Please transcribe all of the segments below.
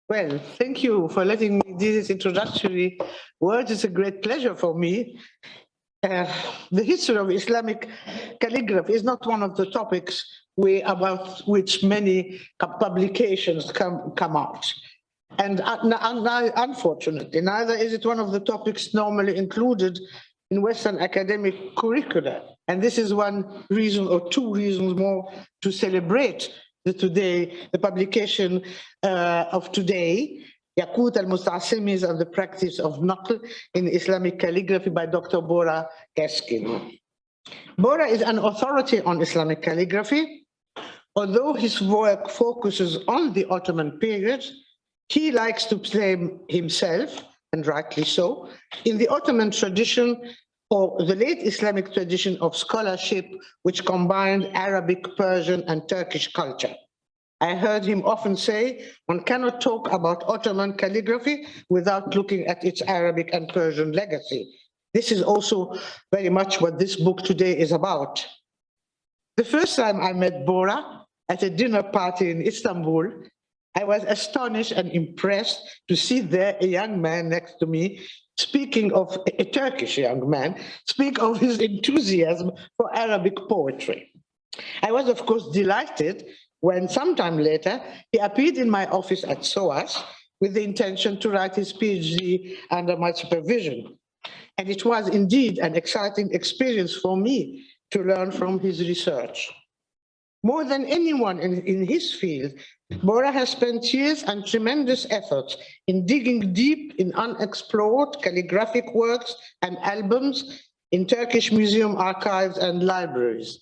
Well, thank you for letting me do this introductory words. It's a great pleasure for me. The history of Islamic calligraphy is not one of the topics about which many publications come out. And unfortunately, neither is it one of the topics normally included in Western academic curricula. And this is one reason or two reasons more to celebrate the publication of today, Yāqūt al-Musta'simī and the Practice of Naql in Islamic Calligraphy by Dr. Bora Keskiner. Bora is an authority on Islamic calligraphy. Although his work focuses on the Ottoman period, he likes to claim himself, and rightly so, in the Ottoman tradition or the late Islamic tradition of scholarship, which combined Arabic, Persian, and Turkish culture. I heard him often say, one cannot talk about Ottoman calligraphy without looking at its Arabic and Persian legacy. This is also very much what this book today is about. The first time I met Bora at a dinner party in Istanbul, I was astonished and impressed to see there a young man next to me, speaking of a Turkish young man, speak of his enthusiasm for Arabic poetry. I was, of course, delighted when sometime later he appeared in my office at SOAS with the intention to write his PhD under my supervision. And it was indeed an exciting experience for me to learn from his research. More than anyone in his field, Bora has spent years and tremendous efforts in digging deep in unexplored calligraphic works and albums in Turkish museum archives and libraries.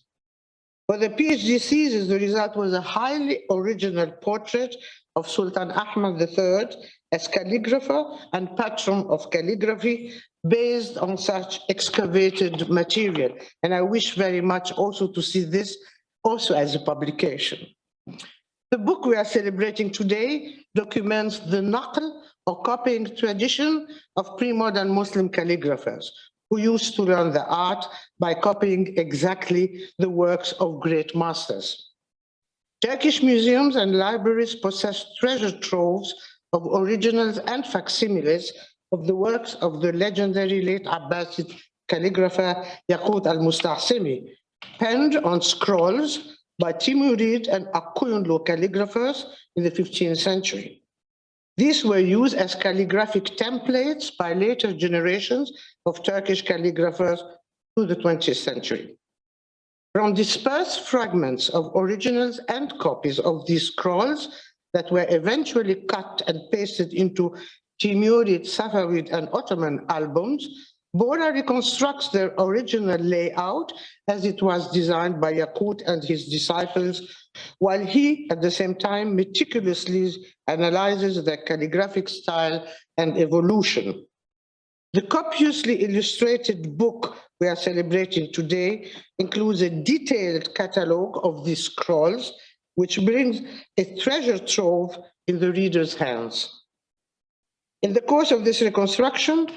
For the PhD thesis, the result was a highly original portrait of Sultan Ahmad III as calligrapher and patron of calligraphy based on such excavated material. And I wish very much also to see this also as a publication. The book we are celebrating today documents the Naql or copying tradition of pre-modern Muslim calligraphers who used to learn the art by copying exactly the works of great masters. Turkish museums and libraries possess treasure troves of originals and facsimiles of the works of the legendary late Abbasid calligrapher Yāqūt al-Musta'simī, penned on scrolls by Timurid and Akkoyunlu calligraphers in the 15th century. These were used as calligraphic templates by later generations of Turkish calligraphers through the 20th century. From dispersed fragments of originals and copies of these scrolls that were eventually cut and pasted into Timurid, Safavid, and Ottoman albums, Bora reconstructs their original layout as it was designed by Yāqūt and his disciples, while he, at the same time, meticulously analyzes their calligraphic style and evolution. The copiously illustrated book we are celebrating today includes a detailed catalogue of these scrolls, which brings a treasure trove in the reader's hands. In the course of this reconstruction,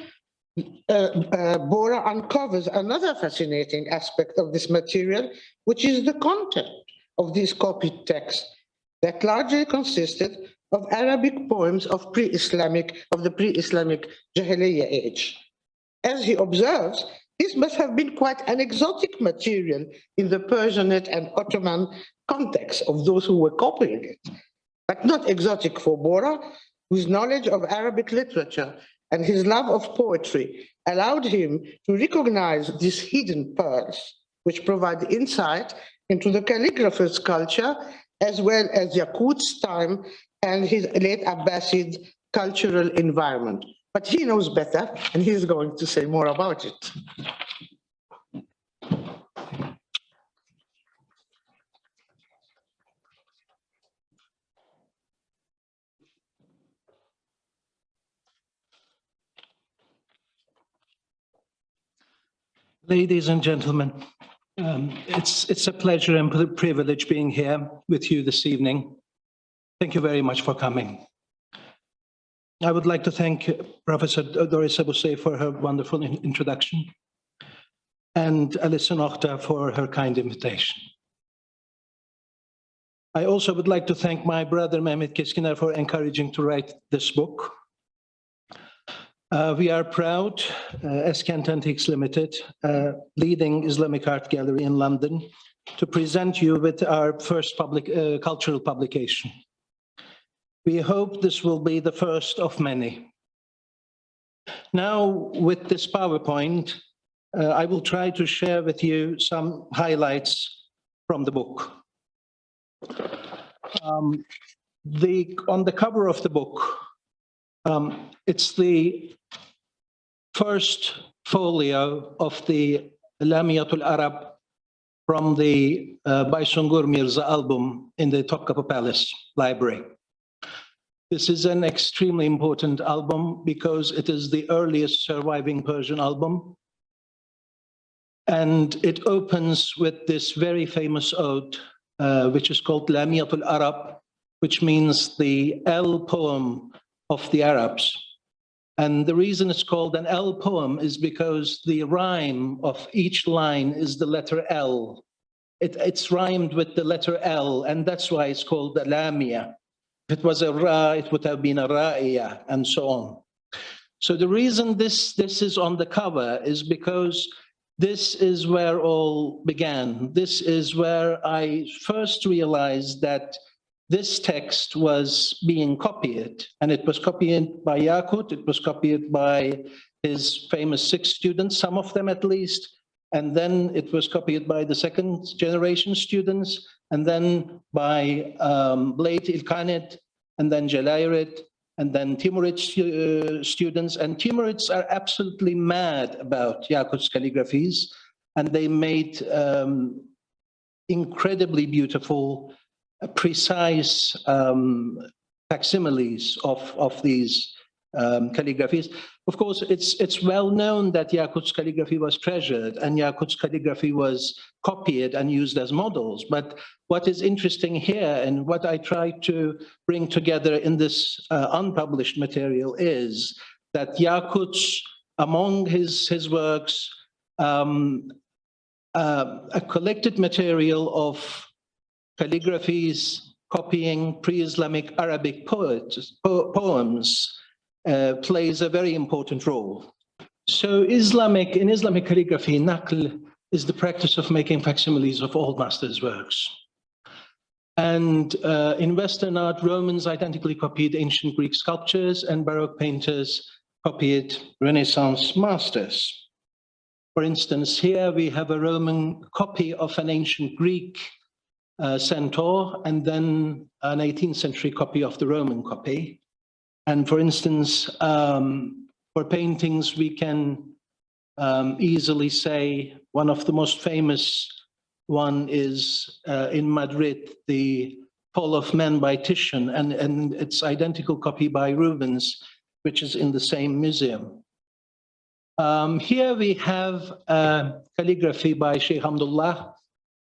Bora uncovers another fascinating aspect of this material, which is the content of these copied texts that largely consisted of Arabic poems of the pre-Islamic Jahiliyyah age. As he observes, this must have been quite an exotic material in the Persianate and Ottoman context of those who were copying it, but not exotic for Bora, whose knowledge of Arabic literature and his love of poetry allowed him to recognize these hidden pearls, which provide insight into the calligrapher's culture, as well as Yāqūt's time and his late Abbasid cultural environment. But he knows better, and he's going to say more about it. Ladies and gentlemen, it's a pleasure and privilege being here with you this evening. Thank you very much for coming. I would like to thank Professor Doris Abusey for her wonderful introduction and Alison Ochter for her kind invitation. I also would like to thank my brother Bora Keskiner for encouraging to write this book. We are proud, as Kent Antiques Limited, leading Islamic art gallery in London, to present you with our first cultural publication. We hope this will be the first of many. Now, with this PowerPoint, I will try to share with you some highlights from the book. On the cover of the book, it's the first folio of the Yāqūt al-Arab from the Baysungur Mirza album in the Topkapı Palace Library. This is an extremely important album because it is the earliest surviving Persian album. And it opens with this very famous ode, which is called Yāqūt al-Arab, which means the L poem of the Arabs. And the reason it's called an L poem is because the rhyme of each line is the letter L. It's rhymed with the letter L, and that's why it's called the Lamia. If it was a Ra, it would have been a Ra'iya, and so on. So the reason this is on the cover is because this is where all began. This is where I first realized that this text was being copied, and it was copied by Yāqūt, it was copied by his famous 6 students, some of them at least, and then it was copied by the second generation students, and then by late Ilkhanid, and then Jalayrid, and then Timurid students. And Timurids are absolutely mad about Yāqūt's calligraphies, and they made incredibly beautiful, precise facsimiles of these calligraphies. Of course, it's well known that Yāqūt's calligraphy was treasured and Yāqūt's calligraphy was copied and used as models. But what is interesting here, and what I try to bring together in this unpublished material, is that Yāqūt's, among his works, a collected material of calligraphies copying pre-Islamic Arabic poems plays a very important role. So in Islamic calligraphy, Naql is the practice of making facsimiles of old masters' works. And in Western art, Romans identically copied ancient Greek sculptures, and Baroque painters copied Renaissance masters. For instance, here we have a Roman copy of an ancient Greek centaur, and then an 18th century copy of the Roman copy. And for instance, for paintings, we can easily say one of the most famous one is in Madrid, the Fall of Man by Titian, and its identical copy by Rubens, which is in the same museum. Here we have calligraphy by Sheikh Hamdullah,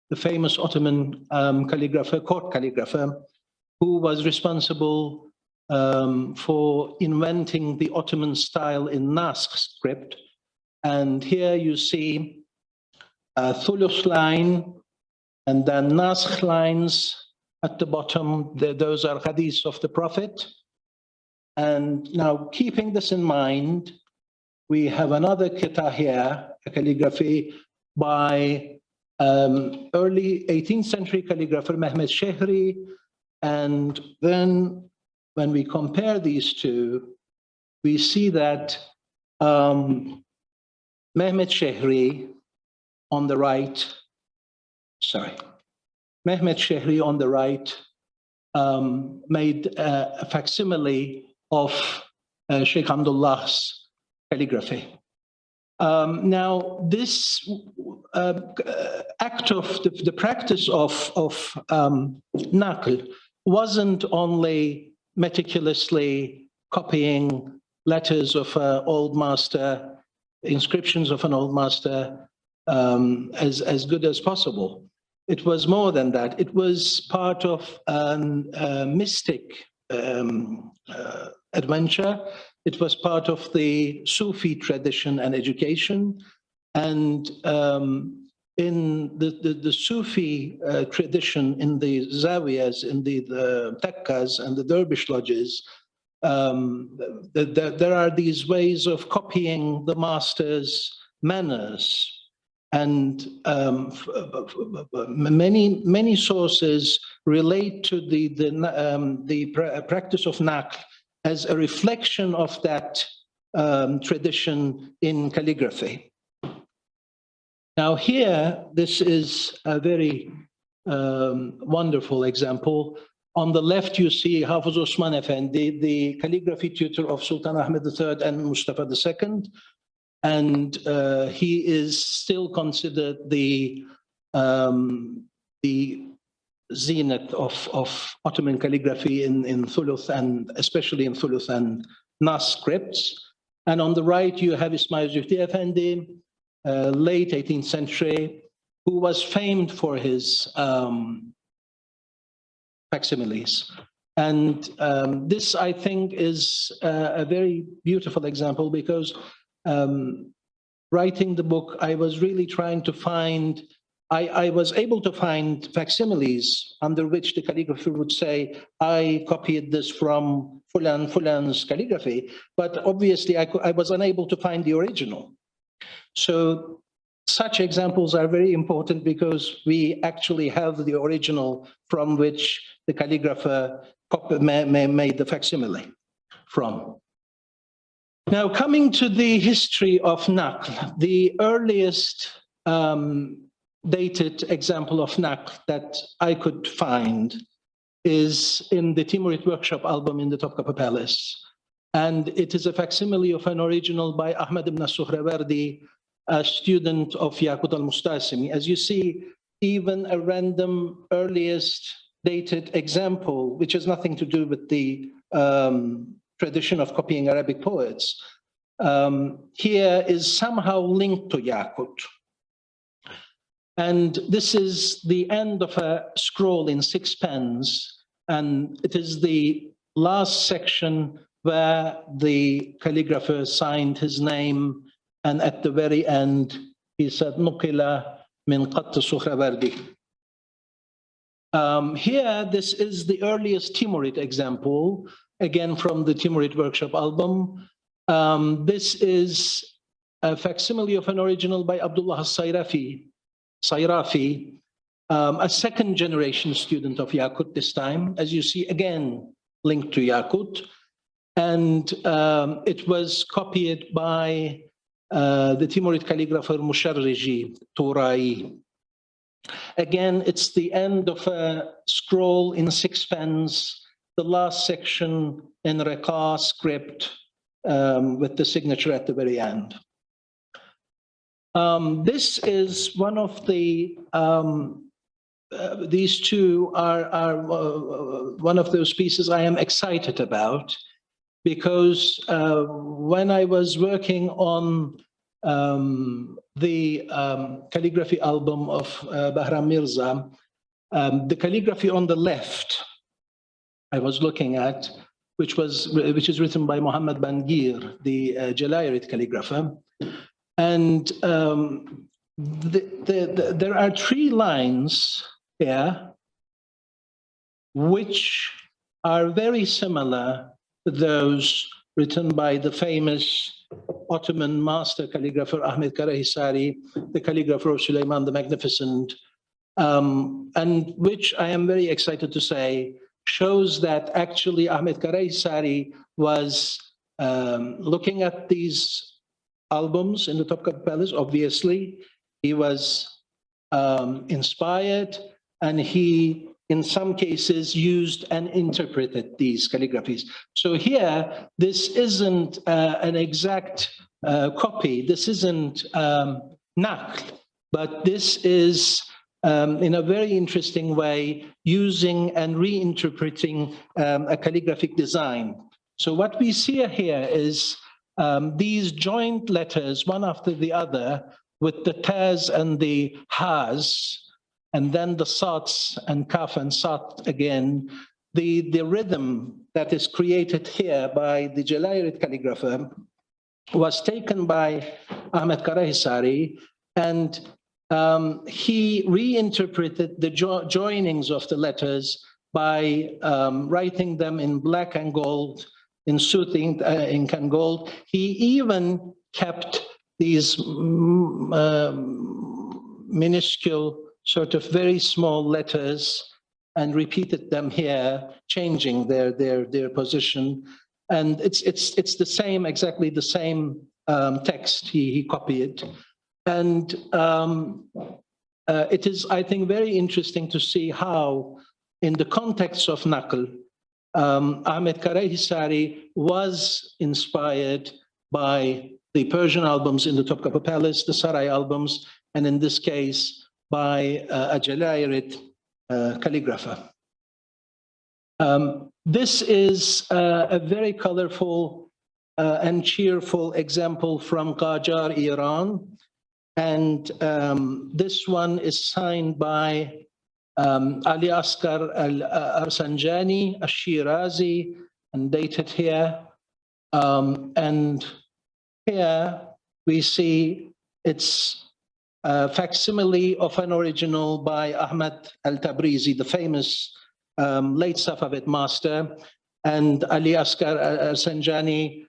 the famous Ottoman calligrapher, court calligrapher, who was responsible for inventing the Ottoman style in Naskh script. And here you see Thuluth line, and then Naskh lines at the bottom. Those are hadiths of the Prophet. And now, keeping this in mind, we have another Qita here, a calligraphy by early 18th century calligrapher Mehmed Shehri. And then when we compare these two, we see that Mehmed Shehri on the right, Mehmed Shehri on the right made a facsimile of Sheikh Hamdullah's calligraphy. Now, this act of the practice of Naql wasn't only meticulously copying letters of an old master, inscriptions of an old master, as good as possible. It was more than that. It was part of a mystic adventure. It was part of the Sufi tradition and education. And in the Sufi tradition, in the zawiyas, in the takkas and the dervish lodges, there are these ways of copying the master's manners. And many sources relate to the practice of Naql as a reflection of that tradition in calligraphy. Now here, this is a very wonderful example. On the left, you see Hafiz Osman Effendi, the calligraphy tutor of Sultan Ahmed III and Mustafa II. And he is still considered the zenith of Ottoman calligraphy in Thuluth, and especially in Thuluth and Nas scripts. And on the right, you have Ismail Zuhdi Effendi, late 18th century, who was famed for his facsimiles. And this, I think, is a very beautiful example, because writing the book, I was really trying to find, I was able to find facsimiles under which the calligrapher would say, I copied this from Fulan's calligraphy, but obviously I was unable to find the original. So such examples are very important, because we actually have the original from which the calligrapher made the facsimile from. Now, coming to the history of Naql, the earliest dated example of Naql that I could find is in the Timurid workshop album in the Topkapi Palace. And it is a facsimile of an original by Ahmad ibn Suhrawardi, a student of Yāqūt al-Musta'simī. As you see, even a random earliest dated example, which has nothing to do with the tradition of copying Arabic poets, here is somehow linked to Yāqūt. And this is the end of a scroll in 6 pens, and it is the last section where the calligrapher signed his name, and at the very end, he said, "Nuqila min qatt Suhrawardi." Here, this is the earliest Timurid example, again from the Timurid workshop album. This is a facsimile of an original by Abdullah al-Sayrafi, a second generation student of Yāqūt this time, as you see, again, linked to Yāqūt. And it was copied by the Timurid calligrapher Musharriji Turai. Again, it's the end of a scroll in 6 pens, the last section in Reqa script with the signature at the very end. This is one of the, these two are one of those pieces I am excited about, because when I was working on the calligraphy album of Bahram Mirza, the calligraphy on the left I was looking at, which is written by Muhammad Bangir, the Jalayirite calligrapher. And there are 3 lines here which are very similar to those written by the famous Ottoman master calligrapher Ahmed Karahisari, the calligrapher of Suleiman the Magnificent, and which I am very excited to say shows that actually Ahmed Karahisari was looking at these albums in the Topkapi Palace. Obviously, he was inspired, and he, in some cases, used and interpreted these calligraphies. So here, this isn't an exact copy. This isn't Naql, but this is, in a very interesting way, using and reinterpreting a calligraphic design. So what we see here is these joint letters, one after the other, with the tas and the has, and then the sats and kaf and sat again. The rhythm that is created here by the Jalayirite calligrapher was taken by Ahmed Karahisari, and he reinterpreted the joinings of the letters by writing them in black and gold, in soothing ink and gold. He even kept these minuscule, sort of very small letters and repeated them here, changing their position. And it's the same, exactly the same text he copied. And it is, I think, very interesting to see how, in the context of Naql, Ahmed Karahisari was inspired by the Persian albums in the Topkapı Palace, the Saray albums, and in this case, by a Jalayirite calligrapher. This is a very colorful and cheerful example from Qajar, Iran. And this one is signed by Ali Asghar al-Arsanjani, al-Shirazi, and dated here. And here we see it's a facsimile of an original by Ahmad al-Tabrizi, the famous late Safavid master. And Ali Asghar al-Arsanjani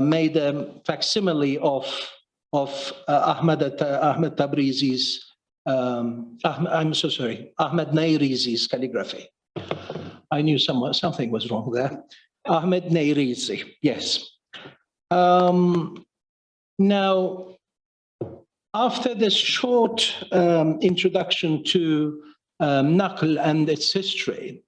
made a facsimile of Ahmad Tabrizi's, I'm so sorry, Ahmad Nayrizi's calligraphy. I knew something was wrong there. Ahmed Nayrizi, yes. Now, after this short introduction to Naql and its history,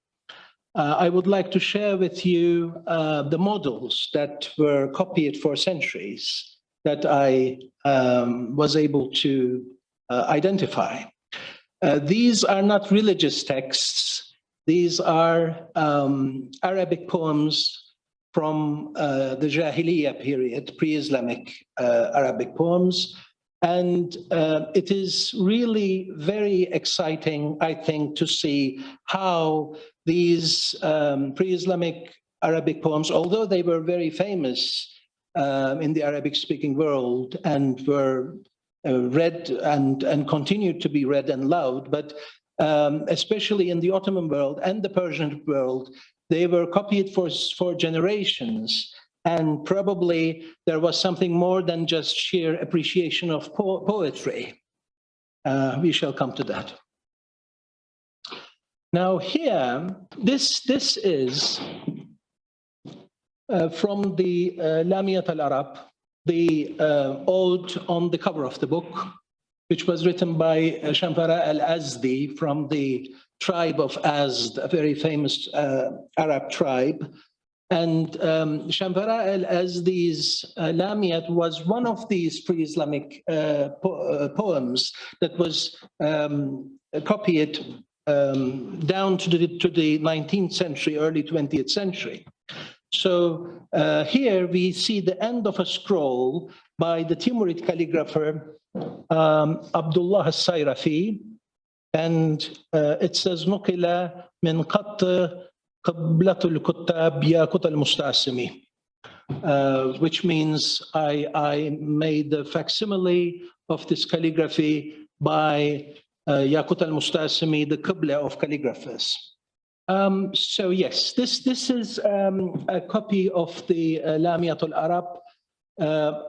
I would like to share with you the models that were copied for centuries that I was able to identify. These are not religious texts. These are Arabic poems from the Jahiliyyah period, pre-Islamic Arabic poems. And it is really very exciting, I think, to see how these pre-Islamic Arabic poems, although they were very famous in the Arabic-speaking world and were read and continued to be read and loved, but especially in the Ottoman world and the Persian world, they were copied for generations. And probably there was something more than just sheer appreciation of poetry. We shall come to that. Now here, this is from the Lamiyat al-Arab, the ode on the cover of the book, which was written by Shamfara al-Azdi from the tribe of Azd, a very famous Arab tribe. And Shamfara al-Azdi's Lamiyat was one of these pre-Islamic poems that was copied down to the 19th century, early 20th century. So here we see the end of a scroll by the Timurid calligrapher Abdullah al-Sayrafi, and it says "Nuqila min qatt قبلة الكتاب ياقوت al-Musta'simī," which means I made the facsimile of this calligraphy by Yāqūt al-Musta'simī, the Qibla of calligraphers. So yes, this is a copy of the Lamiyat al-Arab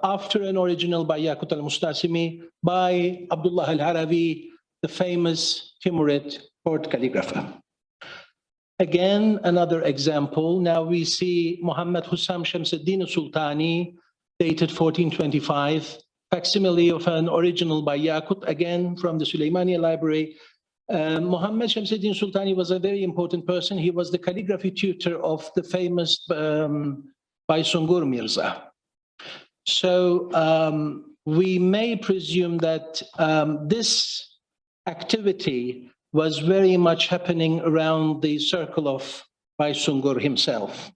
after an original by Yāqūt al-Musta'simī by Abdullah al-Harawi, the famous Timurid court calligrapher. Again, another example. Now we see Muhammad Hussam Shamsuddin Sultani, dated 1425, facsimile of an original by Yāqūt, again from the Sulaymaniya library. Muhammad Shamsuddin Sultani was a very important person. He was the calligraphy tutor of the famous Baysungur Mirza. So we may presume that this activity was very much happening around the circle of Baysungur himself.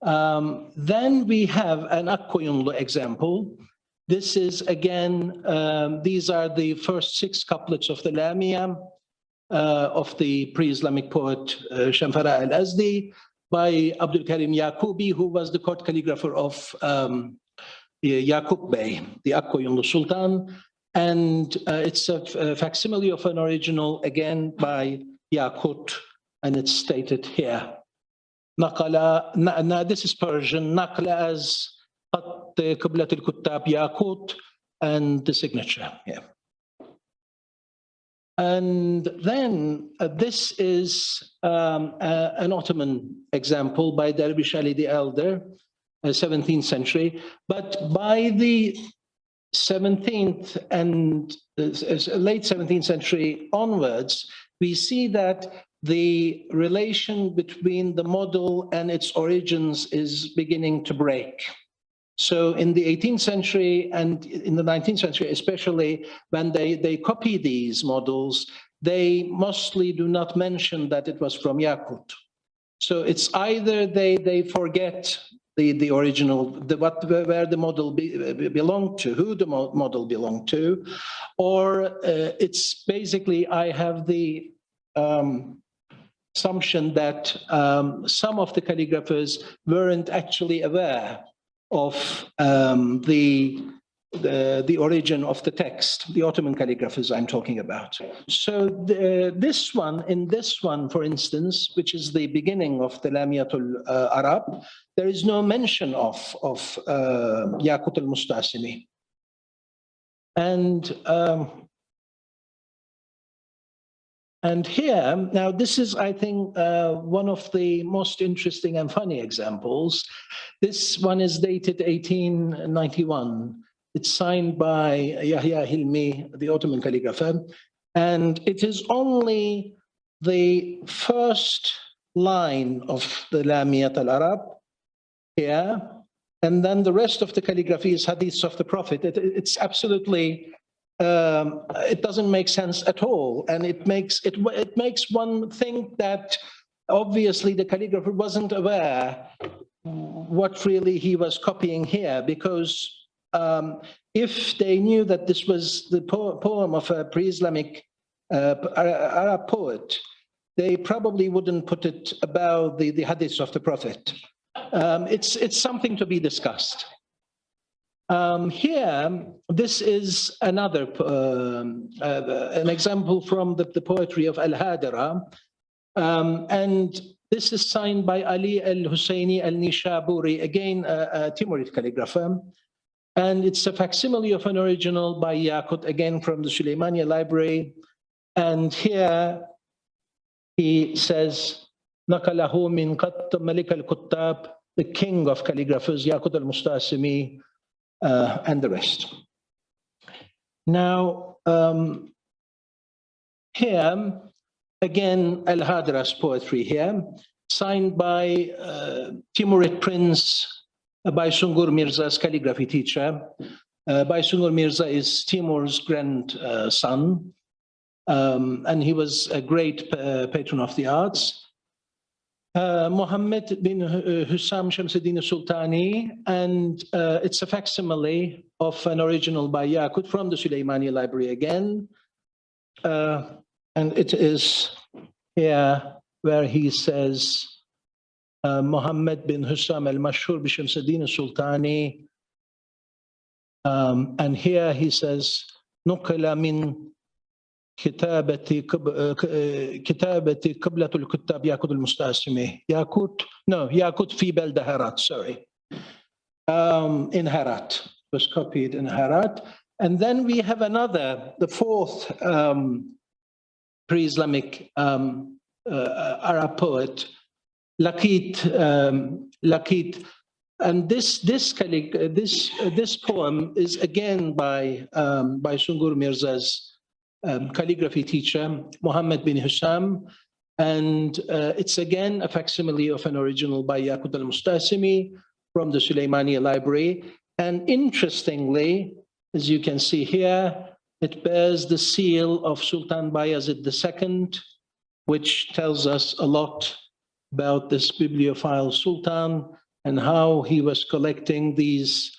Then we have an Akkoyunlu example. This is again, these are the first 6 couplets of the Lamia of the pre-Islamic poet Shamfara al-Azdi by Abdul Karim Yaqubi, who was the court calligrapher of Yaqub Bey, the Akkoyunlu Sultan. And it's a facsimile of an original, again, by Yāqūt, and it's stated here. Now this is Persian, Naql as خط قبلة الكتاب Yāqūt, and the signature here. And then this is an Ottoman example by Dervish Ali the Elder, 17th century. But by the 17th and late 17th century onwards, we see that the relation between the model and its origins is beginning to break. So in the 18th century and in the 19th century, especially when they copy these models, they mostly do not mention that it was from Yāqūt. So it's either they forget the original, where the model belonged to, who the model belonged to, or it's basically, I have the assumption that some of the calligraphers weren't actually aware of the origin of the text, the Ottoman calligraphers I'm talking about. So in this one, for instance, which is the beginning of the Yāqūt al-Arab, there is no mention of Yāqūt al-Musta'simī. And here, now this is, I think, one of the most interesting and funny examples. This one is dated 1891. It's signed by Yahya Hilmi, the Ottoman calligrapher, and it is only the first line of the Yāqūt al-Arab here, and then the rest of the calligraphy is hadiths of the Prophet. It's absolutely, it doesn't make sense at all, and it makes one think that obviously the calligrapher wasn't aware what really he was copying here, because if they knew that this was the poem of a pre-Islamic Arab poet, they probably wouldn't put it about the hadiths of the Prophet. It's something to be discussed. Here, this is another an example from the poetry of Al-Hadira, and this is signed by Ali al-Husseini al-Nishaburi, again a Timurid calligrapher, and it's a facsimile of an original by Yāqūt, again from the Sulaymaniya library. And here he says, نَقَلَهُ مِنْ قَطَّ مَلِكَ الْكُتَّابِ, the king of calligraphers, Yāqūt al-Musta'simī, and the rest. Now, here, again, Al-Hadira's poetry here, signed by Timurid Prince Baysungur Mirza's calligraphy teacher. Baysungur Mirza is Timur's grandson, and he was a great patron of the arts. Muhammad bin Hussam Shamsuddin Sultani, and it's a facsimile of an original by Yāqūt from the Sulaymaniya library again. And it is here where he says, Muhammad bin Hussam al-Mashhur bi Shamsuddin Sultani. And here he says, نقل من كتابة قبلة الكتاب ياقوت المستعصمي. Yāqūt في بلدة Herat, sorry. In Herat, was copied in Herat. And then we have another, the fourth pre-Islamic Arab poet, Yāqūt. And this poem is again by Sungur Mirza's calligraphy teacher, Muhammad bin Hussam, and it's again a facsimile of an original by Yāqūt al-Musta'simī from the Sulaymaniya library. And interestingly, as you can see here, it bears the seal of Sultan Bayezid II, which tells us a lot about this bibliophile sultan and how he was collecting these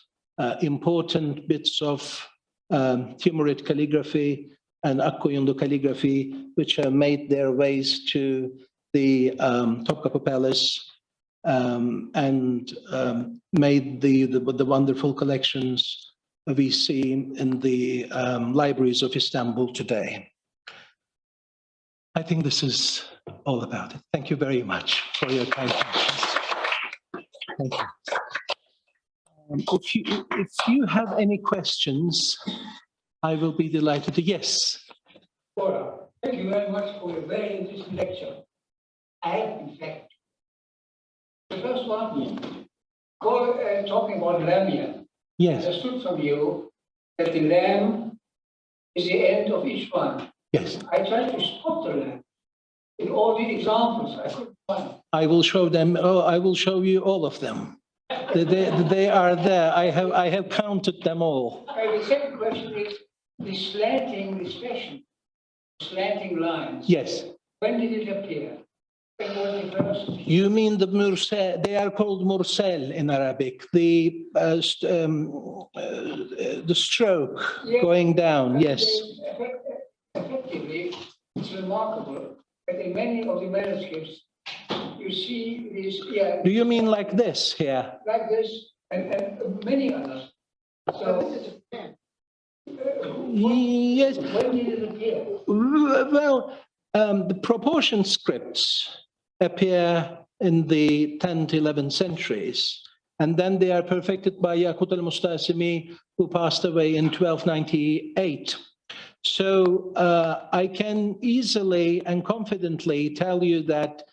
important bits of Timurid calligraphy and Akkuyunlu calligraphy, which have made their ways to the Topkapı Palace and made the wonderful collections we see in the libraries of Istanbul today. I think this is all about it. Thank you very much for your kind attention. Thank you. If you have any questions, I will be delighted to. Yes. Bora, thank you very much for a very interesting lecture. I have, in fact, the first one, talking about lamia. Yes. I understood from you that the lamb is the end of each one. Yes. I tried to spot the lamb in all the examples. I couldn't find. I will show them. Oh, I will show you all of them. They are there. I have counted them all. The second question is the slanting, this fashion, slanting lines. Yes. When did it appear? When was the first? You mean the mursal? They are called mursal in Arabic. The stroke going down. Yes. Effectively, it's remarkable that in many of the manuscripts you see these. Yeah. Do you mean like this here? Like this, and many others. So. Yes. When did it appear? Well, the proportion scripts appear in the 10th, 11th centuries, and then they are perfected by Yāqūt al-Musta'simī, who passed away in 1298. So I can easily and confidently tell you that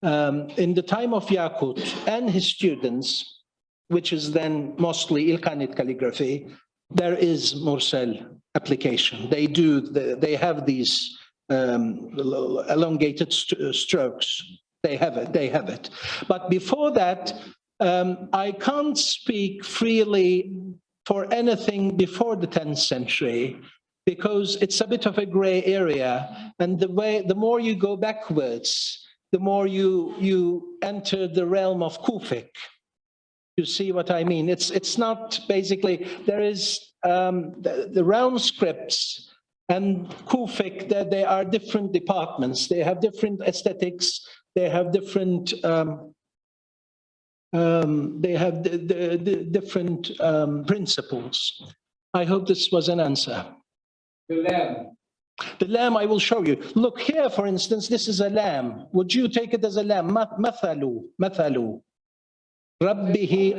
in the time of Yāqūt and his students, which is then mostly Ilkhanate calligraphy, there is mursal application. They have these elongated strokes. They have it. But before that, I can't speak freely for anything before the 10th century, because it's a bit of a gray area. And the more you go backwards, the more you enter the realm of Kufic. You see what I mean? It's not basically, there is the round scripts and Kufic, that they are different departments. They have different aesthetics. They have different different principles. I hope this was an answer. The lamb. The lamb, I will show you. Look here, for instance, this is a lamb. Would you take it as a lamb? Mathalu. Rabbihi,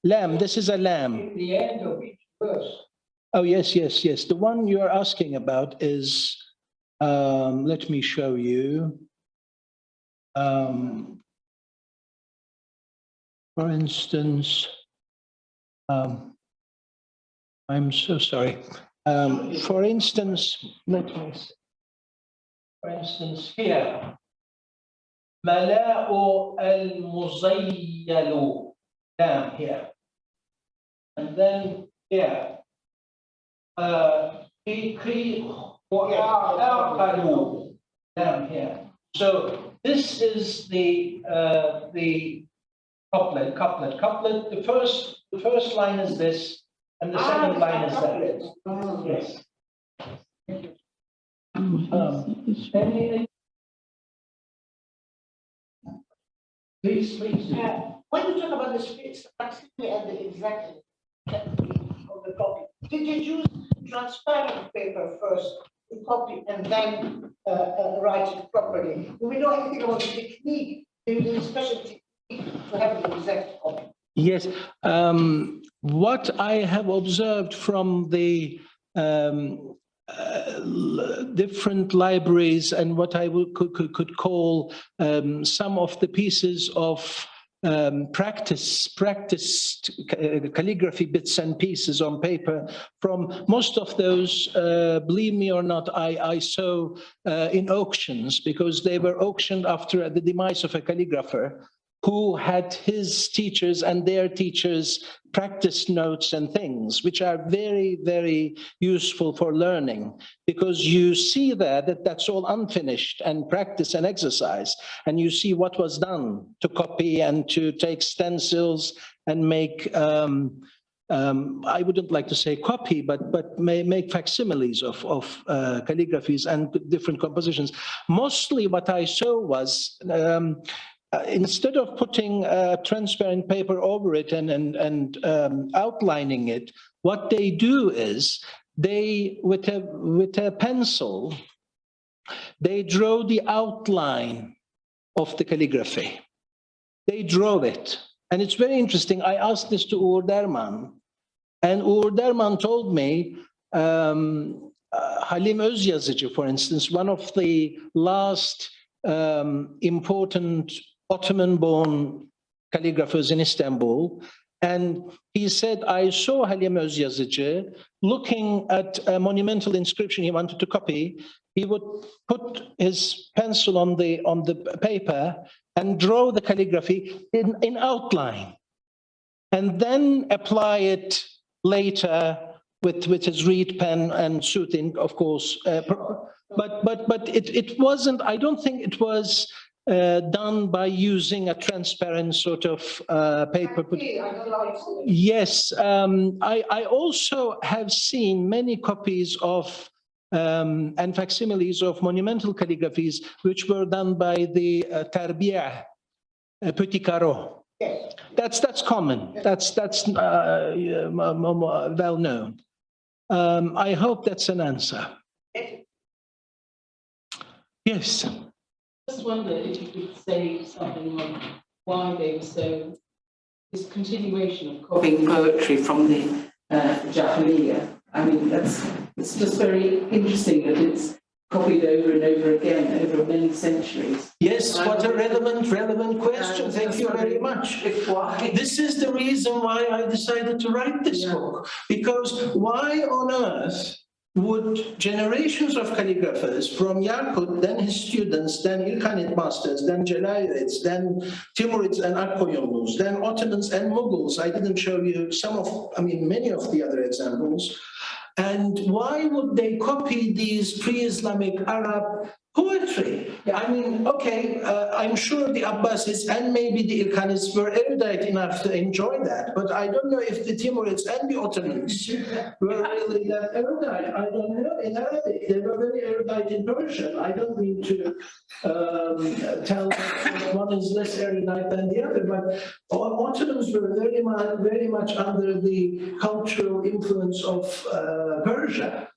lamb, this is a lamb. In the end of each verse. Oh, yes. The one you are asking about is, let me show you. For instance, I'm so sorry. For instance, here, Yāqūt al-Musta'simī, down here, and then here, down here. So this is the couplet. The first line is this, and the second line is that. Yes. Please. When you talk about the space, practically and the exact of the copy, did you use transparent paper first to copy and then write it properly? Do we know anything about the technique? Do you use special technique to have the exact copy? Yes. What I have observed from the different libraries and what I could call some of the pieces of practiced calligraphy bits and pieces on paper. From most of those, believe me or not, I saw in auctions, because they were auctioned after the demise of a calligrapher who had his teachers and their teachers' practice notes and things, which are very, very useful for learning, because you see that that's all unfinished and practice and exercise, and you see what was done to copy and to take stencils and make, I wouldn't like to say copy, but make facsimiles of calligraphies and different compositions. Mostly what I saw was instead of putting transparent paper over it and outlining it, what they do is they, with a pencil, they draw the outline of the calligraphy. They draw it. And it's very interesting. I asked this to Uğur Derman, and Uğur Derman told me, Halim Özyazıcı, for instance, one of the last important Ottoman-born calligraphers in Istanbul, and he said, I saw Halim Özyazıcı looking at a monumental inscription he wanted to copy. He would put his pencil on the paper and draw the calligraphy in outline, and then apply it later with his reed pen and soothing, of course. But it wasn't, I don't think it was done by using a transparent sort of paper. Yes, I also have seen many copies of and facsimiles of monumental calligraphies which were done by the Terbiye, Petit Carreau. That's common. That's well known. I hope that's an answer. Yes. I just wonder if you could say something on why they were so, this continuation of copying poetry from the Jahiliyyah. I mean, it's just very interesting that it's copied over and over again over many centuries. Yes, what a relevant question. Thank you very much. Why? This is the reason why I decided to write this book. Because why on earth would generations of calligraphers from Yāqūt, then his students, then Ilkhanid masters, then Celalids, then Timurids and Akkoyunlus, then Ottomans and Mughals. I didn't show you many of the other examples. And why would they copy these pre-Islamic Arab poetry? Yeah. I mean, okay, I'm sure the Abbasids and maybe the Ilkhanids were erudite enough to enjoy that, but I don't know if the Timurids and the Ottomans were really that erudite. I don't know. In Arabic, they were very erudite in Persian. I don't mean to tell that one is less erudite than the other, but Ottomans were very much under the cultural influence of Persia.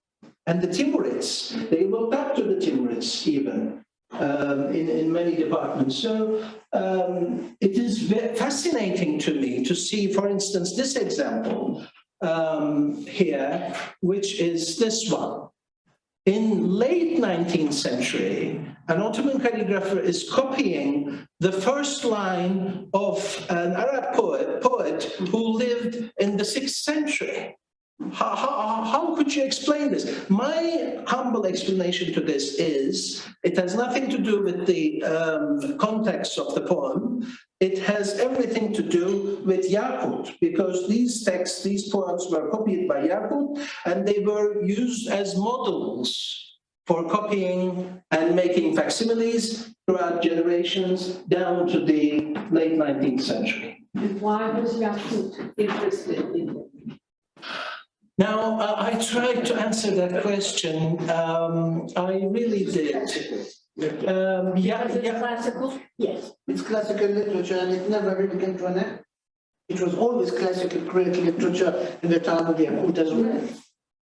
And the Timurids, they looked up to the Timurids even in many departments. So it is fascinating to me to see, for instance, this example here, which is this one. In late 19th century, an Ottoman calligrapher is copying the first line of an Arab poet who lived in the 6th century. How could you explain this? My humble explanation to this is it has nothing to do with the context of the poem. It has everything to do with Yāqūt, because these texts, these poems were copied by Yāqūt, and they were used as models for copying and making facsimiles throughout generations down to the late 19th century. Why was Yāqūt interested in it? Now, I tried to answer that question. I really did. Classical? Yes. It's classical literature, and it never really came to an end. It was always classical great literature in the time of Yāqūt as well,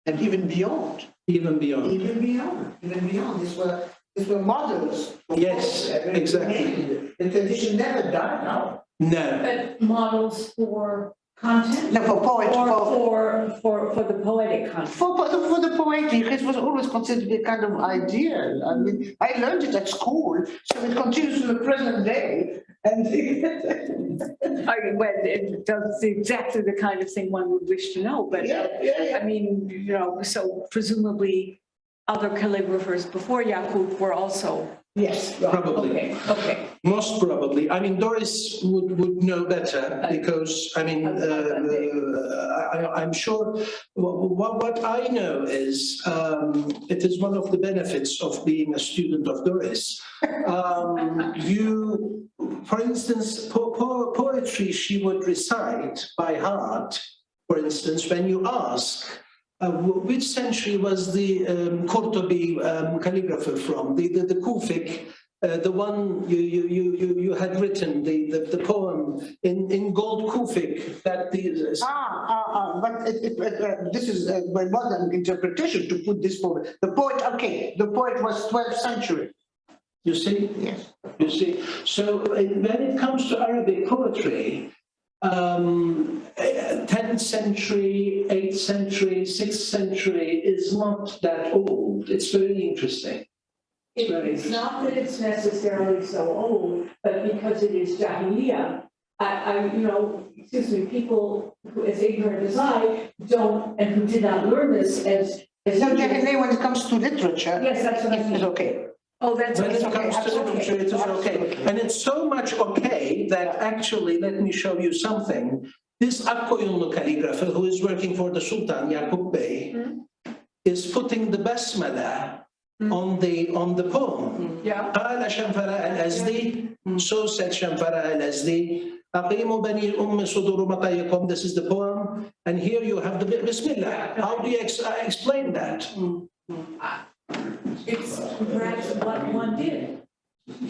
and even beyond. Even beyond. Even beyond. These were models. Yes, exactly. The tradition never died now. No. But models for content? No, for poetry. For the poetic content? For the poetry, it was always considered to be a kind of ideal. I mean, I learned it at school, so it continues to the present day. And well, it does exactly the kind of thing one would wish to know, but I mean, you know, so presumably other calligraphers before Yāqūt were also. yes, right. Probably. Okay. Most probably. I mean, Doris would know better, because, I mean, I'm sure what I know is it is one of the benefits of being a student of Doris. For instance, poetry she would recite by heart, for instance, when you ask, which century was the Qurtubi calligrapher from? The Kufic the one you had written, the poem in gold Kufic that But this is my modern interpretation to put this poem. The poet, okay, the poet was 12th century. you see? Yes. You see, so when it comes to Arabic poetry, 10th century, 8th century, 6th century is not that old. It's very interesting. It's not that it's necessarily so old, but because it is Jahiliyyah, excuse me, people who, as ignorant as I, don't, and who did not learn this as So Jahiliyyah, when it comes to literature, yes, that's what I mean. it's okay. Oh, that's When it okay. comes to literature, it is okay. And it's so much okay that actually, let me show you something. This Yāqūt calligrapher who is working for the Sultan, Yaqub Bey, is putting the basmala on the poem. Yeah. قال شنفرة الأزدي, so said Shamfara al-Azdi, أقيموا بني الأم صدور مطايقهم. This is the poem, and here you have the Bismillah. How do you explain that? It's perhaps what one did.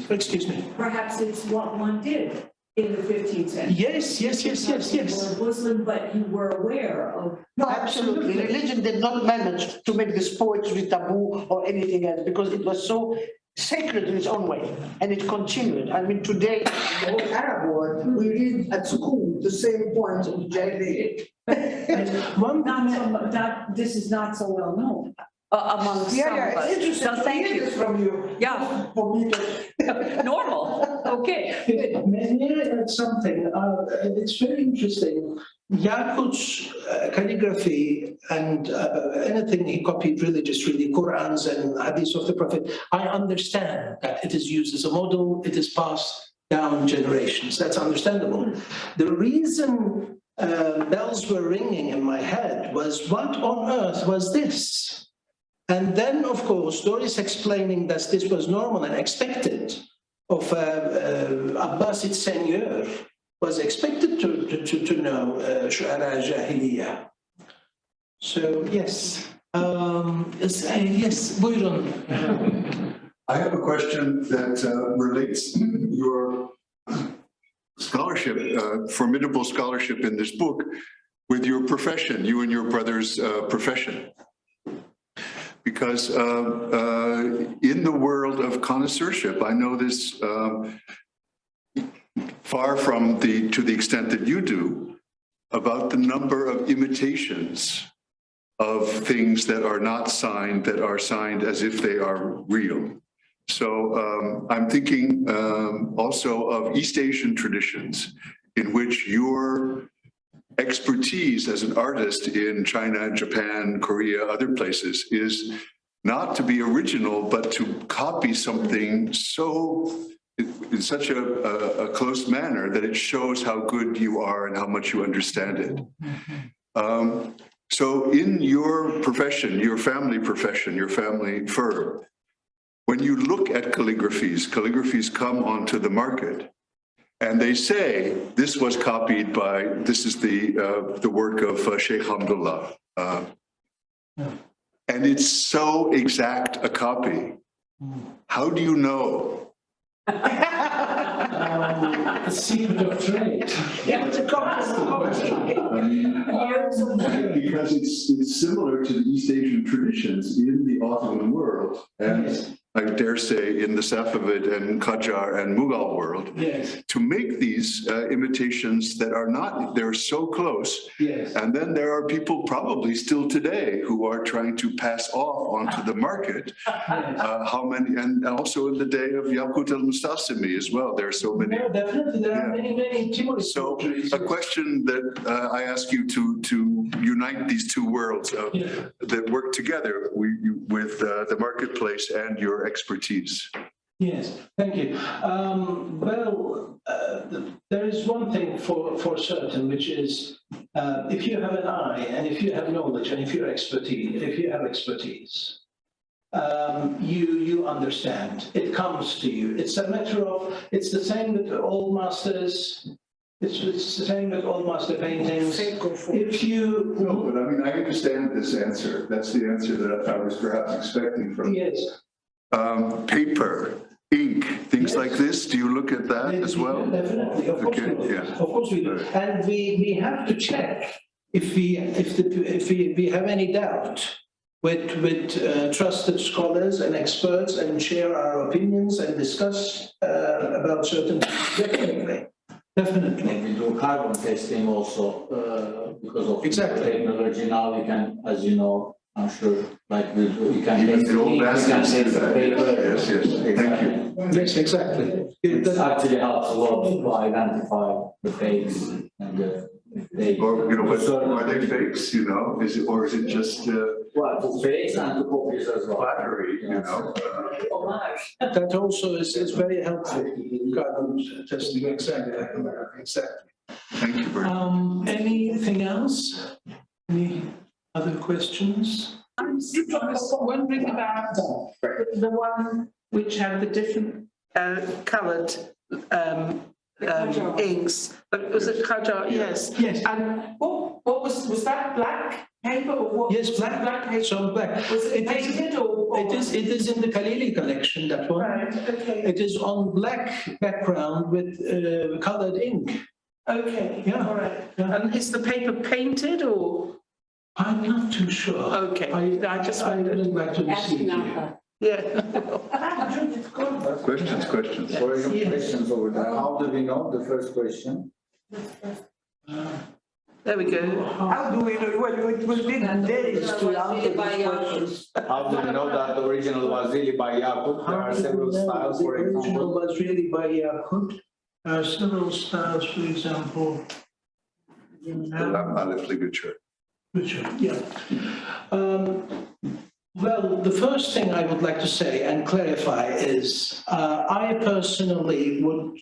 Excuse me. Perhaps it's what one did in the 15th century. Yes. You were Muslim, but you were aware of. No, absolutely. Religion did not manage to make this poetry taboo or anything else because it was so sacred in its own way, and it continued. I mean, today, in the whole Arab world, we read at school the same poems of Jahiliyyah. This is not so well known among some of Yeah, us. it's interesting. So thank to hear you. this from you. Yeah. For me to Normal. Okay. May I add something? It's very interesting. Yāqūt's calligraphy and anything he copied religiously, Qurans and Hadith of the Prophet, I understand that it is used as a model, it is passed down generations. That's understandable. The reason bells were ringing in my head was, what on earth was this? And then, of course, Doris explaining that this was normal and expected of Abbasid seigneur was expected to know Shu'ara Jahiliyyah. So, yes. Yes, buyurun. I have a question that relates your scholarship, formidable scholarship in this book, with your profession, you and your brother's profession. Because in the world of connoisseurship, I know this far from to the extent that you do, about the number of imitations of things that are not signed, that are signed as if they are real. So I'm thinking also of East Asian traditions in which your expertise as an artist in China, Japan, Korea, other places is not to be original, but to copy something in such a close manner that it shows how good you are and how much you understand it. So in your profession, your family profession, your family firm, when you look at calligraphies come onto the market, and they say, this was copied by, this is the work of Sheikh Hamdullah. And it's so exact a copy. How do you know? The secret of trade. Yeah, it's a Because it's similar to the East Asian traditions in the Ottoman world, and I dare say in the Safavid and Qajar and Mughal world, to make these imitations that are not, they're so close. And then there are people probably still today who are trying to pass off onto the market how many, and also in the day of Yāqūt al-Musta'simī as well, there are so many. No, definitely, there are many Timorese. So a question that I ask you to unite these two worlds that work together with the marketplace and your expertise. Yes, thank you. There is one thing for certain, which is if you have an eye and if you have knowledge and if you have expertise, you understand. It comes to you. It's a matter of, it's the same with old masters. It's the same with old master paintings. If you... No, but I mean, I understand this answer. That's the answer that I was perhaps expecting from you. Yes. Paper ink, things like this? Do you look at that as well? Definitely, of course we do. Yeah. Of course we do. And we have to check if we have any doubt with trusted scholars and experts and share our opinions and discuss about certain things. Definitely. We do carbon testing also because of Exactly. technology. Now we can, as you know, I'm sure, like we do, we can Even test the old ink, we can bastards do test that. paper. Yes, yes. Thank you. Yes, exactly. It actually helps a lot to identify the fakes and the fakes. Or, you know, but are they fakes, you know? Is it, or is it just Well, the fakes and the copies as well. flattery, you know? That also is very helpful. Carbon testing, exactly. Exactly. Thank you very much. Anything else? Any other questions? I'm wondering about the one which had the different coloured inks. But was it Qajar? Yes. Yes. And what was that black paper or what? Yes, was that black. paper? So black. Was it It is- painted or? It is in the Khalili collection, that one. Right, okay, It is on black background with colored ink. okay, Yeah. all right. Yeah. And is the paper painted or? I'm not too sure. Okay, I just I wondered. would like to Ask receive you. Naql. Yeah. Questions. For your questions over there, how do we know the first question? There we go. How do we know? Well, it was been days to answer these questions. How do we know that the original was really by Yāqūt? There are several styles, for The original example. was really by Yāqūt. There are several styles, for example. Aleph ligature. Richard, yeah. Well, the first thing I would like to say and clarify is I personally would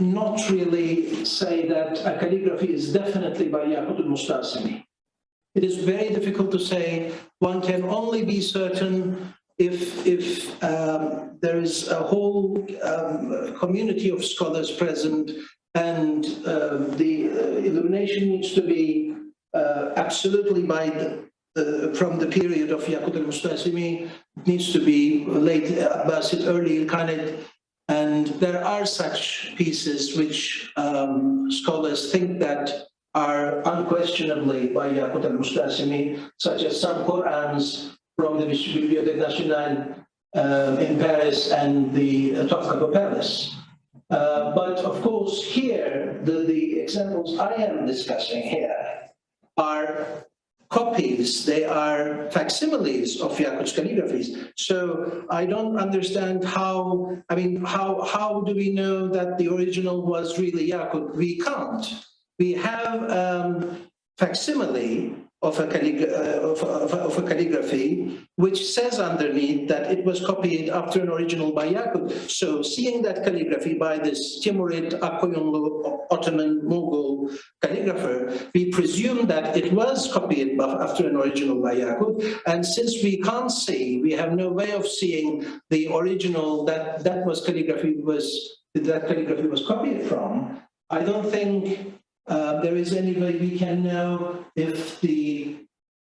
not really say that a calligraphy is definitely by Yāqūt al-Musta'simī. It is very difficult to say. One can only be certain if there is a whole community of scholars present and the illumination needs to be absolutely by from the period of Yāqūt al-Musta'simī. It needs to be late Abbasid, early Ilkhanid. And there are such pieces which scholars think that are unquestionably by Yāqūt al-Musta'simī, such as some Qur'ans from the Bibliothèque Nationale in Paris and the Topkapi Palace. But of course, here, the examples I am discussing here are copies, they are facsimiles of Yāqūt's calligraphies. So I don't understand how, I mean, how do we know that the original was really Yāqūt? We can't. We have facsimile of a calligraphy, which says underneath that it was copied after an original by Yāqūt. So seeing that calligraphy by this Timurid, Akoyunlu, Ottoman, Mughal calligrapher, we presume that it was copied after an original by Yāqūt. And since we can't see, we have no way of seeing the original that calligraphy was copied from, I don't think there is any way we can know if the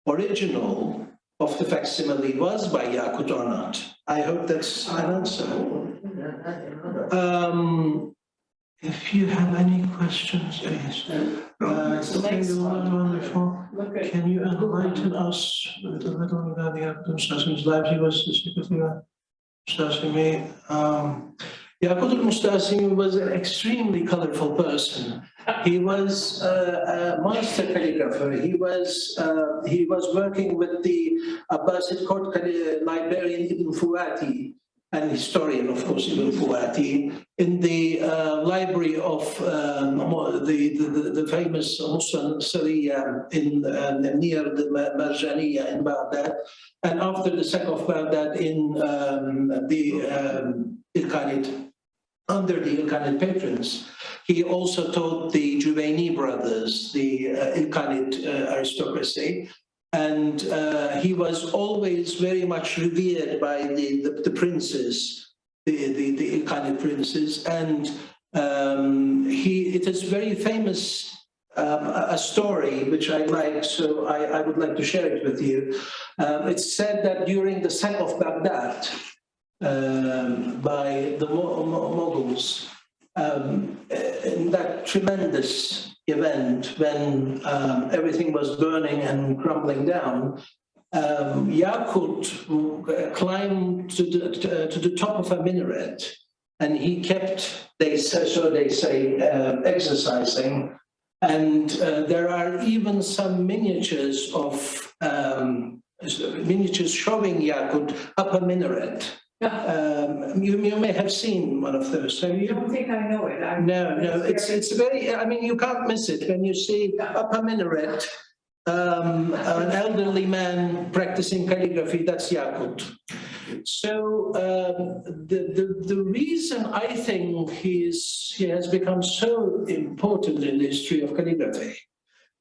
original of the facsimile was by Yāqūt or not. I hope that's an answer. If you have any questions, please. Can you enlighten us a little about the Yāqūt al-Musta'simī's life? He was the Musta'simī. Yāqūt al-Musta'simī was an extremely colorful person. He was a master calligrapher. He was working with the Abbasid court librarian Ibn Fuati, and historian, of course, Ibn Fuati, in the library of the famous Musa Sariya near the Marjaniya in Baghdad, and after the sack of Baghdad in the Ilkhanid, under the Ilkhanid patrons. He also taught the Juwayni brothers, the Ilkhanid aristocracy, and he was always very much revered by the princes, the Ilkhanid princes, and it is very famous, a story which I like, so I would like to share it with you. It's said that during the sack of Baghdad, by the Mughals in that tremendous event when everything was burning and crumbling down. Yāqūt climbed to the top of a minaret, and he kept, so they say, exercising. And there are even some miniatures of miniatures showing Yāqūt up a minaret. You may have seen one of those. Have you? I don't think I know it. No, it's very, I mean, you can't miss it when you see up a minaret, an elderly man practicing calligraphy. That's Yāqūt. So the reason I think he has become so important in the history of calligraphy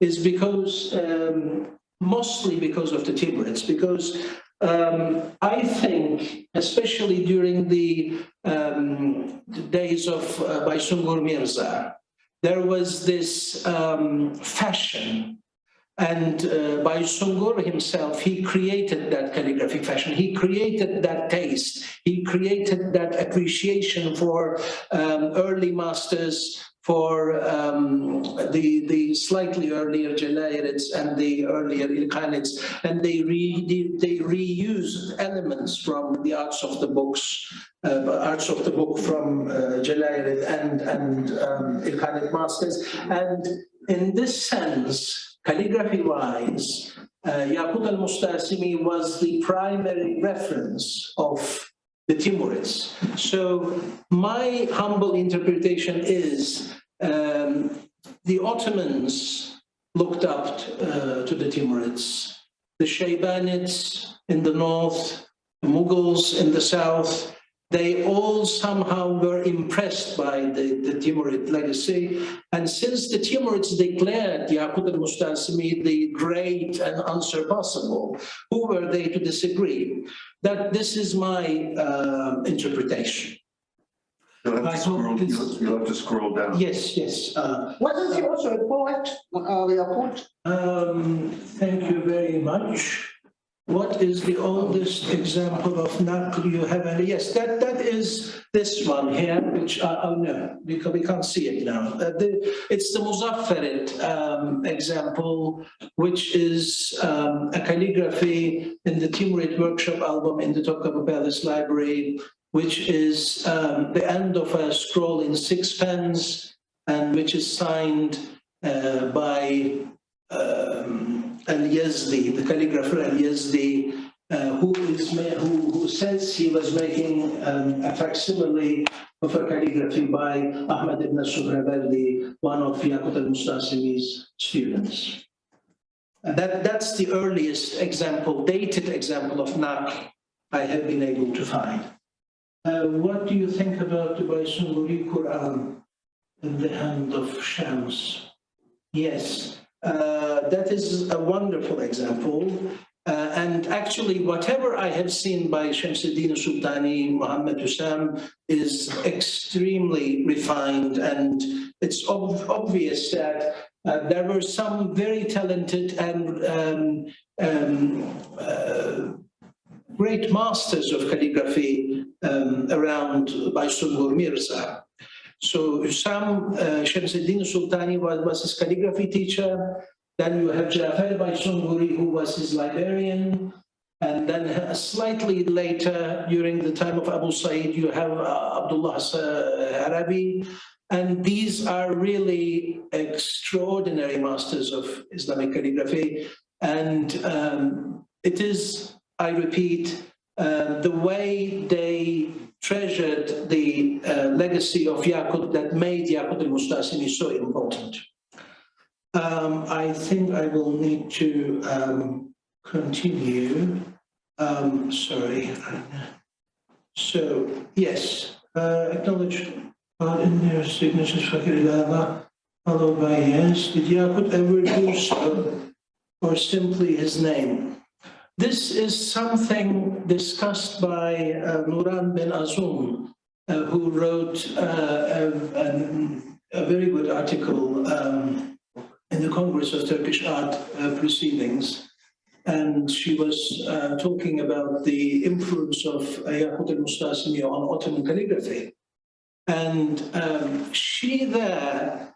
is because, mostly because of the Timurids, because I think, especially during the days of Baysungur Mirza, there was this fashion. And Baysungur himself, he created that calligraphic fashion. He created that taste. He created that appreciation for early masters, for the slightly earlier Jalayirids and the earlier Ilkhanids, and they reused elements from the arts of the books, from Jalayirid and Ilkhanid masters. And in this sense, calligraphy-wise, Yāqūt al-Musta'simī was the primary reference of the Timurids. So my humble interpretation is the Ottomans looked up to the Timurids, the Shaybanids in the north, the Mughals in the south. They all somehow were impressed by the Timurid legacy. And since the Timurids declared Yāqūt al-Musta'simī the great and unsurpassable, who were they to disagree? That this is my interpretation. You'll have to scroll down. Yes. Wasn't he also a poet, Yāqūt? Thank you very much. What is the oldest example of Naql you have? Yes, that is this one here, which, oh no, because we can't see it now. It's the Muzaffarid example, which is a calligraphy in the Timurid workshop album in the Topkapı Palace Library, which is the end of a scroll in 6 pens, and which is signed by Al-Yazdi, the calligrapher Al-Yazdi, who says he was making a facsimile of a calligraphy by Ahmad ibn Suhrawardi, one of Yāqūt al-Musta'simī's students. And that's the earliest example, dated example of Naql I have been able to find. What do you think about the Baysunguri Quran in the hand of Shams? Yes. That is a wonderful example. And actually, whatever I have seen by Shamsuddin Sultani, Muhammad Hussam, is extremely refined. And it's obvious that there were some very talented and great masters of calligraphy around Baysungur Mirza. So Hussam, Shamsuddin Sultani was his calligraphy teacher. Then you have Jafar Baysunguri, who was his librarian. And then slightly later, during the time of Abu Sa'id, you have Abdullah Arabi. And these are really extraordinary masters of Islamic calligraphy. And it is, I repeat, the way they treasured the legacy of Yāqūt that made Yāqūt al-Musta'simī so important. I think I will need to continue. Sorry. So, yes, acknowledge God in their signatures, followed by yes. Did Yāqūt ever do so, or simply his name? This is something discussed by Nuran bin Azum, who wrote a very good article in the Congress of Turkish Art Proceedings. and she was talking about the influence of Yāqūt al-Musta'simī on Ottoman calligraphy. And she there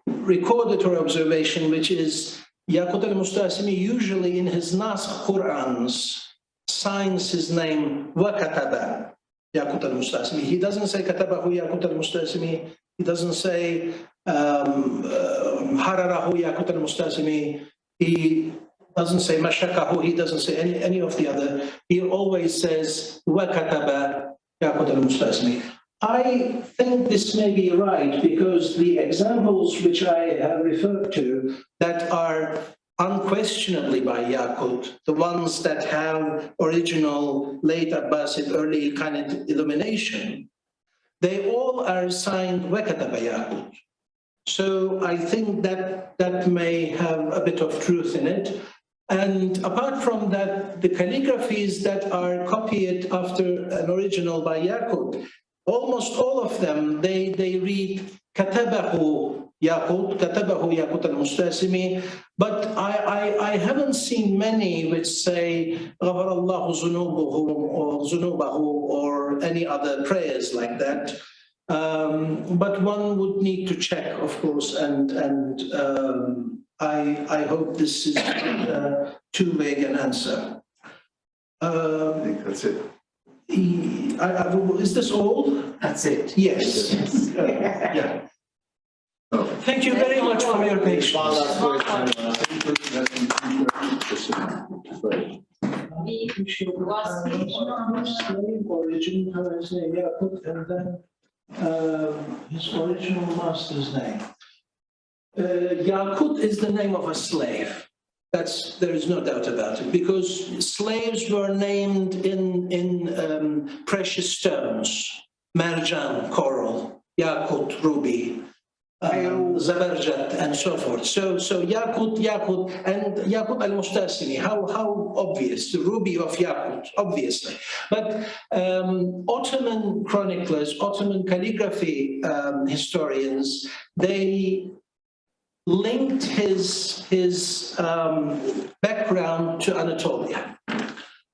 recorded her observation, which is Yāqūt al-Musta'simī usually in his Naskh Qur'ans signs his name وَكَتَبَ Yāqūt al-Musta'simī. He doesn't say كَتَبَهُ Yāqūt al-Musta'simī. He doesn't say حَرَرَهُ Yāqūt al-Musta'simī. He doesn't say مَشَكَهُ. He doesn't say any of the other. He always says وَكَتَبَ Yāqūt al-Musta'simī. I think this may be right because the examples which I have referred to that are unquestionably by Yāqūt, the ones that have original late Abbasid early kind of illumination, they all are signed وَكَتَبَ Yāqūt. So I think that may have a bit of truth in it. And apart from that, the calligraphies that are copied after an original by Yāqūt, almost all of them, they read كَتَبَهُ Yāqūt, كَتَبَهُ Yāqūt al-Musta'simī, but I haven't seen many which say غَفَرَ اللَّهُ ذُنُوبَهُ or any other prayers like that. But one would need to check, of course, and I hope this is too vague an answer. I think that's it. Is this all? That's it. Yes. Yeah. Oh. Thank you very much for your patience. One last question. Origin, his name, Yāqūt, and then his original master's name. Yāqūt is the name of a slave. There is no doubt about it, because slaves were named in precious stones, marjan, coral, Yāqūt, ruby, zabarjat, and so forth. So Yāqūt, and Yāqūt al-Musta'simī, how obvious, the ruby of Yāqūt, obviously. But Ottoman chroniclers, Ottoman calligraphy historians, they linked his background to Anatolia.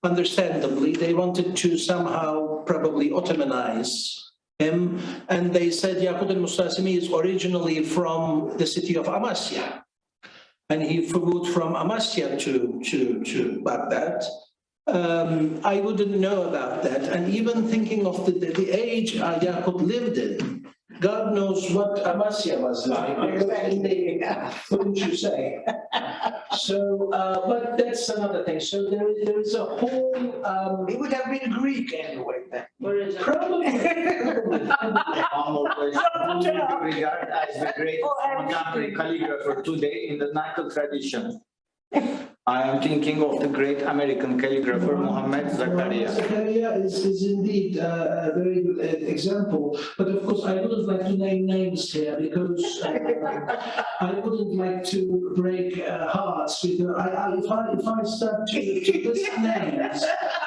Understandably, they wanted to somehow probably Ottomanize him, and they said Yāqūt al-Musta'simī is originally from the city of Amasya, and he flew from Amasya to Baghdad. I wouldn't know about that, and even thinking of the age Yāqūt lived in, God knows what Amasya was like. Wouldn't you say? So, but that's another thing. So there is a whole. He would have been Greek anyway then. Probably. One more question. Who do you regard as the great contemporary calligrapher today in the Naql tradition? I am thinking of the great American calligrapher Muhammad Zakaria. Zakaria is indeed a very good example, but of course I wouldn't like to name names here because I wouldn't like to break hearts. If I start to list names,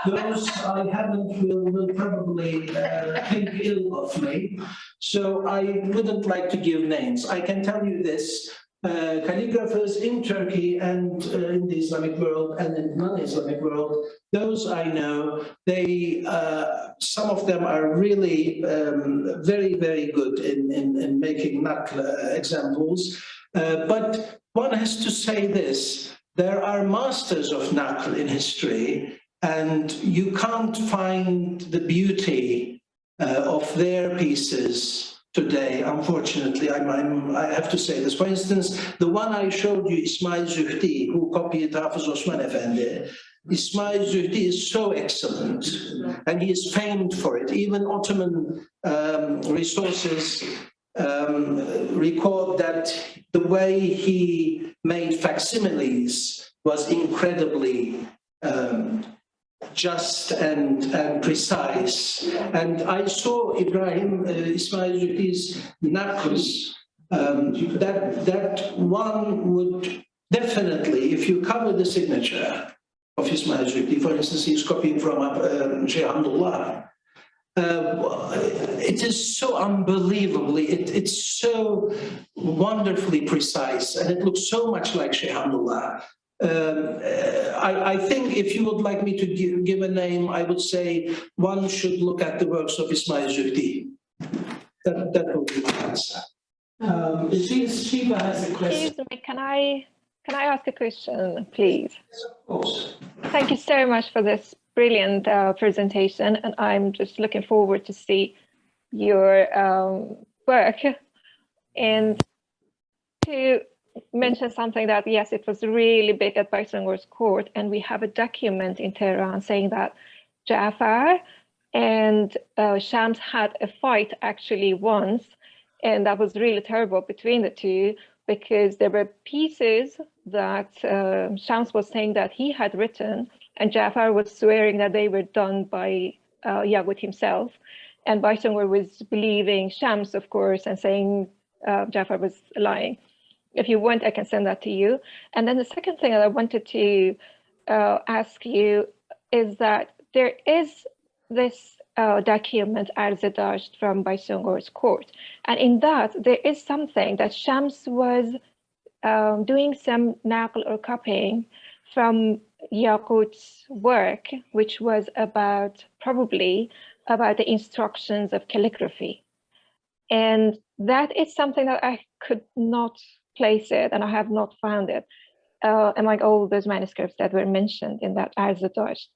those I haven't will probably think ill of me. So I wouldn't like to give names. I can tell you this. Calligraphers in Turkey and in the Islamic world and in the non-Islamic world, those I know, they some of them are really very, very good in making Naql examples. But one has to say this, there are masters of Naql in history, and you can't find the beauty of their pieces today, unfortunately. I have to say this. For instance, the one I showed you, Ismail Zuhdi, who copied Hafiz Osman Efendi. Ismail Zuhdi is so excellent, and he is famed for it. Even Ottoman resources record that the way he made facsimiles was incredibly just and precise. And I saw Ibrahim Ismail Zuhdi's Naqls, that one would definitely, if you cover the signature of Ismail Zuhdi, for instance, he's copying from Shaykh Hamdullah. It is so unbelievably, it's so wonderfully precise, and it looks so much like Shaykh Hamdullah. I think if you would like me to give a name, I would say one should look at the works of Ismail Zuhdi. That would be my answer. Shiva has a question. Excuse me, can I ask a question, please? Of course. Thank you so much for this brilliant presentation, and I'm just looking forward to see your work. And to mention something that, yes, it was really big at Baysungar's court, and we have a document in Tehran saying that Jafar and Shams had a fight actually once, and that was really terrible between the two, because there were pieces that Shams was saying that he had written, and Jafar was swearing that they were done by Yāqūt himself. And Baysungar was believing Shams, of course, and saying Jafar was lying. If you want, I can send that to you. And then the second thing that I wanted to ask you is that there is this document, Arz-e-Dasht, from Baysungar's court. And in that, there is something that Shams was doing some naql or copying from Yāqūt's work, which was probably about the instructions of calligraphy. And that is something that I could not place it, and I have not found it among all those manuscripts that were mentioned in that Arz-e-Dasht.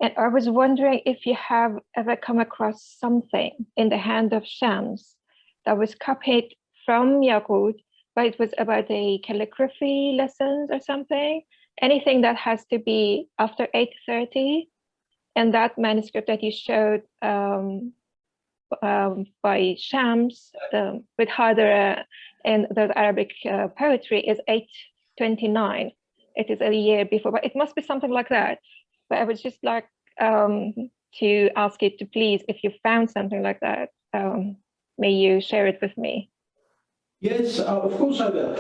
And I was wondering if you have ever come across something in the hand of Shams that was copied from Yāqūt, but it was about the calligraphy lessons or something, anything that has to be after 830, and that manuscript that you showed by Shams with Hadra and the Arabic poetry is 829. It is a year before, but it must be something like that. But I would just like to ask you to please, if you found something like that, may you share it with me? Yes, of course I will.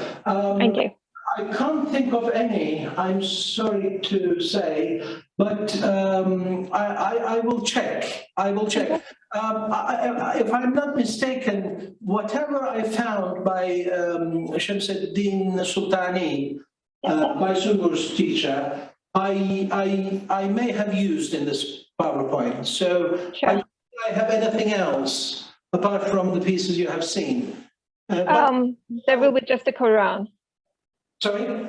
Thank you. I can't think of any, I'm sorry to say, but I will check. I will check. If I'm not mistaken, whatever I found by Shamsuddin Sultani, Baysungar's teacher, I may have used in this PowerPoint. So Sure. I don't think I have anything else apart from the pieces you have seen. There will be just the Quran. Sorry?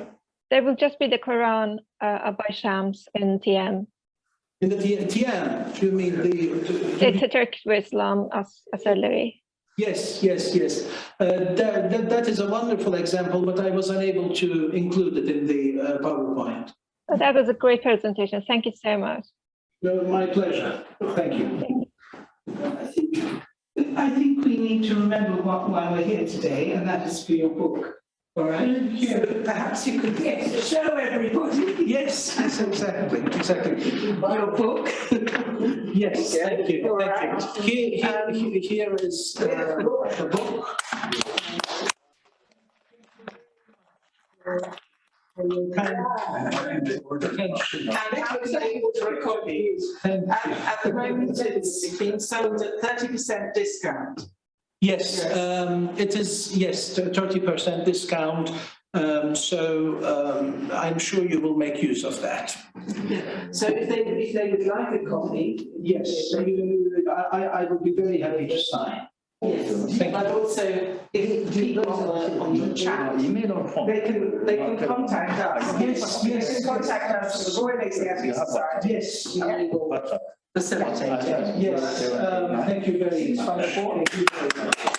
There will just be the Quran by Shams in TM. In the TM, do you mean It's a Turkish Islam auxiliary. Yes. That is a wonderful example, but I was unable to include it in the PowerPoint. That was a great presentation. Thank you so much. No, my pleasure. Thank you. I think we need to remember why we're here today, and that is for your book. All right. So perhaps you could show everybody. Yes, exactly. Your book. Yes, thank you. All Thank right. you. Here is the book. And how is it able to copy? At the moment, it's being sold at 30% discount. Yes, it is, yes, 30% discount. So I'm sure you will make use of that. So if they would like a copy. Yes, I will be very happy to sign. Yes, but also if people on the chat, they can contact us. Yes. They can contact us for the Royal Asiatic Society. Yes. And we will facilitate it. Yes, thank you very much. Thank you very much.